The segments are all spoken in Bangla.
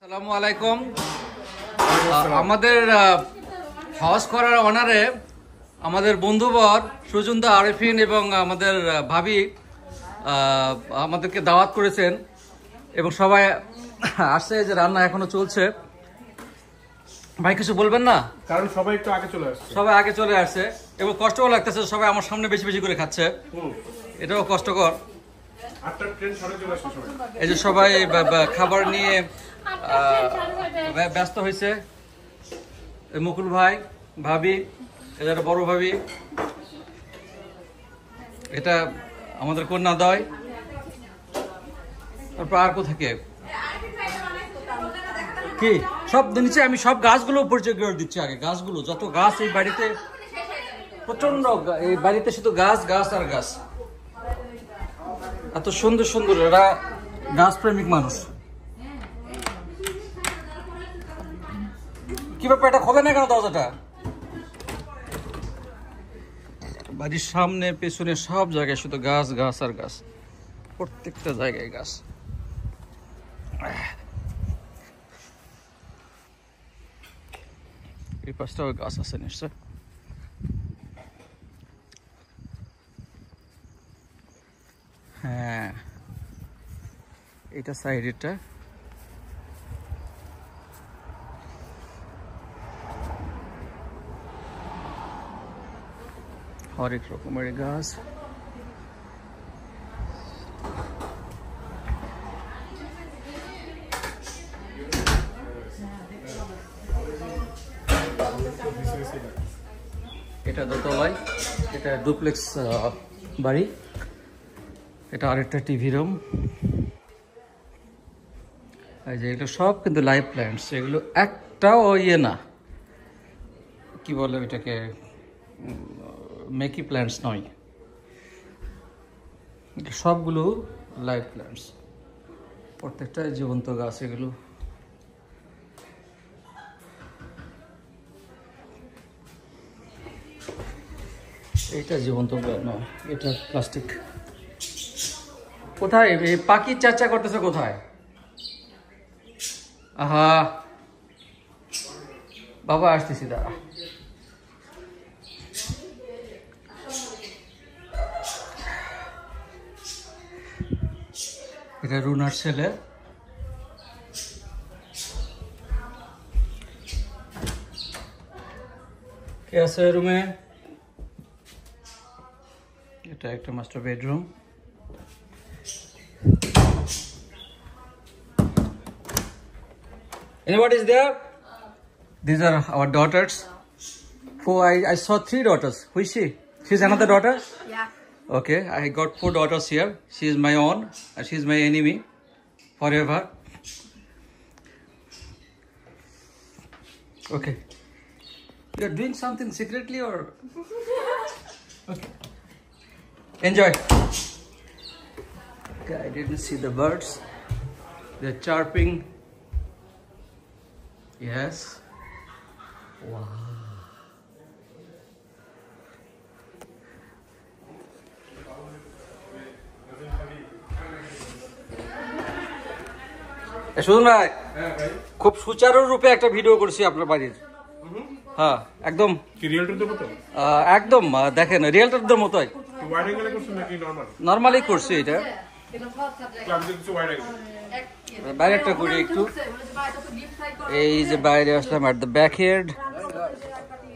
আসসালামু আলাইকুম। আমাদের হজ করার অনারে আমাদের বন্ধুবর সুজুন্দা আরিফিন এবং আমাদের ভাবি আমাদেরকে দাওয়াত করেছেন এবং সবাই আসছে। যে রান্না এখনো চলছে। ভাই কিছু বলবেন না? কারণ সবাই একটু আগে চলে আসছে। সবাই আগে চলে আসছে এবং কষ্টও লাগতেছে। সবাই আমার সামনে বেশি বেশি করে খাচ্ছে, এটাও কষ্টকর। এই যে সবাই খাবার নিয়ে ব্যস্ত হয়েছে। মুকুল ভাই, ভাবি, এটা বড় ভাবি, এটা আমাদের কন্যাদয়। তারপর আর কোথাকে কি সব নিচে আমি সব গাছগুলো পরিচয় করে দিচ্ছি। আগে গাছগুলো, যত গাছ এই বাড়িতে, প্রচন্ড এই বাড়িতে শুধু গাছ গাছ আর গাছ। এত সুন্দর সুন্দর, এরা গাছ প্রেমিক মানুষ। কি ব্যাপার, এটা খোলে না কেন দরজাটা? বাড়ির সামনে পেছনে সব জায়গায় শুধু গাছ গাছ আর গাছ, প্রত্যেকটা জায়গায় গাছ। এই পাশটাও গাছ আছে নিশ্চয়। হ্যাঁ, এটা সাইড, এটা হরেক রকমের গাছ। এটা দোতলায়, এটা ডুপ্লেক্স বাড়ি। এটা আরেকটা টিভি রুম। এই যে এগুলো সব কিন্তু লাইভ প্ল্যান্টস। এগুলো একটাও ইয়ে না, কি বলে ওইটাকে, মেকি প্ল্যান্টস নয়, সবগুলো লাইভ প্ল্যান্টস, প্রত্যেকটা জীবন্ত গাছ। এগুলো এটা জীবন্ত নয়, এটা প্লাস্টিক। কোথায় এই পাখির চর্চা করতেছে? কোথায়? আহা বাবা, আসতেছি দাঁড়া। এটা রুনার ছেলে। কে আছে রুমে? এটা একটা master bedroom. And what is there? These are our daughters. I saw 3 daughters. Who is she? She's another daughter? Yeah. Okay, I got 4 daughters here. She is my own and she is my enemy forever. Okay. You are doing something secretly or? Okay. Enjoy. Okay, I didn't see the birds. They're chirping. Yes. Wow. শুনুন ভাই, খুব সুচারু রূপে একটা ভিডিও করছি আপনার বাড়ির। হ্যাঁ, একদম একদম দেখেন রিয়েলটারদের মতোই। নর্মালি করছি এটা। বাইরেটা করি একটু। এই যে বাইরে আসলাম এট দ্য ব্যাক হেড।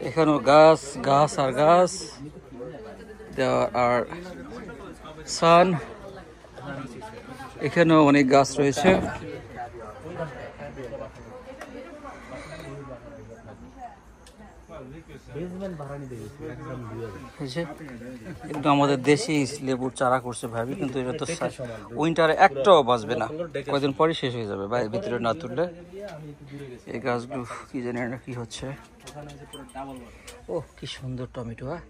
এখানেও গাছ গাছ আর গাছ। আর সান, এখানেও অনেক গাছ রয়েছে। কিন্তু আমাদের দেশি লেবুর চারা করছে ভাবি, কিন্তু এটা তো উইন্টারে একটাও বাঁচবে না, কয়েকদিন পরে শেষ হয়ে যাবে বাইরের ভিতরে না তুললে। এই গাছগুলো কি জানি না কি হচ্ছে। ও কি সুন্দর টমেটো। হ্যাঁ,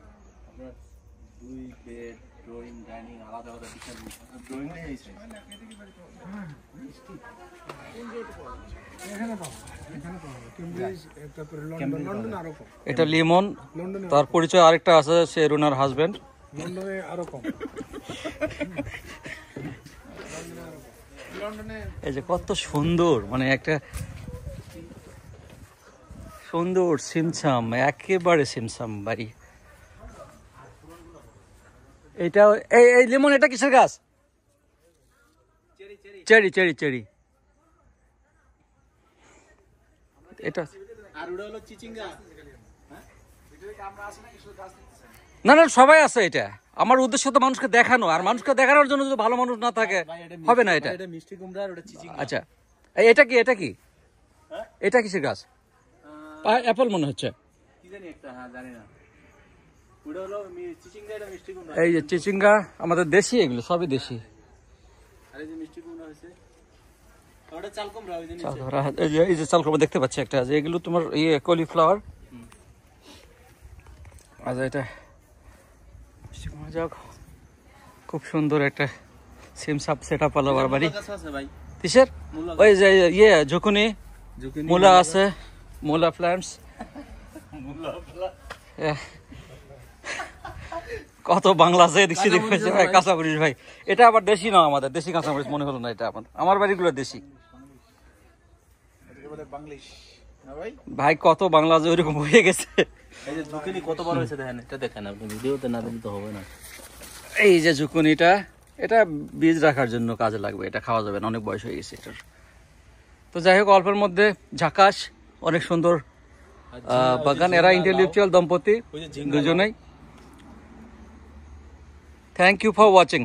এটা লিমন। তার পরিচয় আরেকটা আছে, সে রুনার হাজবেন্ড। এই যে কত সুন্দর, মানে একটা সুন্দর সিমসাম, একেবারে সিমসাম বাড়ি। এটা এই লেমন, এটা কিসের গাছ? Cherry cherry cherry. এটা না না, সবাই আছে। এটা আমার উদ্দেশ্য তো মানুষকে দেখানো, আর মানুষকে দেখানোর জন্য যদি ভালো মানুষ না থাকে হবে না। এটা মিষ্টি কুমড়া আর ওটা চিচিঙ্গা। আচ্ছা, এটা কি? এটা কি? এটা কিসের গাছ? অ্যাপল মনে হচ্ছে। কি জানি একটা, হ্যাঁ জানি না। ওটা হলো চিচিঙ্গা, এটা মিষ্টি কুমড়া। এই যে চিচিঙ্গা আমাদের দেশি, এগুলো সবই দেশি। আর এই যে মিষ্টি কুমড়া হয়েছে, ওটা চাল কুমড়া। ওই যে এই যে চাল কুমড়া দেখতে পাচ্ছি একটা, যে এগুলো তোমার ইয়ে কলিফ্লাওয়ার। আচ্ছা, এটা যাক, খুব সুন্দর একটা সিমসাপ সেট আপ আলো বাড়ি। কিসের? ওই যে ইয়ে ঝুকুনি, মূলা আছে, মূলা প্ল্যান্টস। কত বাংলা আছে দেখছি, দেখতেছি ভাই। কাঁচামরিচ ভাই, এটা আবার দেশি না, আমাদের দেশি কাঁচামরিচ মনে হলো না। এটা আমার বাড়িগুলো দেশি ভাই। কত বাংলা যে ওইরকম হয়ে গেছে। এই যে ঝুঁকিনি কত বড় হয়েছে দেখেন, এটা দেখেন আপনি, ভিডিওতে না দিলে তো হবে না। এই যে ঝুকুনিটা, এটা বীজ রাখার জন্য কাজে লাগবে, এটা খাওয়া যাবে না, অনেক বয়স হয়ে গেছে এটার। তো যাই হোক, অল্পের মধ্যে ঝাকাশ, অনেক সুন্দর বাগান। এরা ইন্টেলেকচুয়াল দম্পতি দুজনেই। Thank you for watching.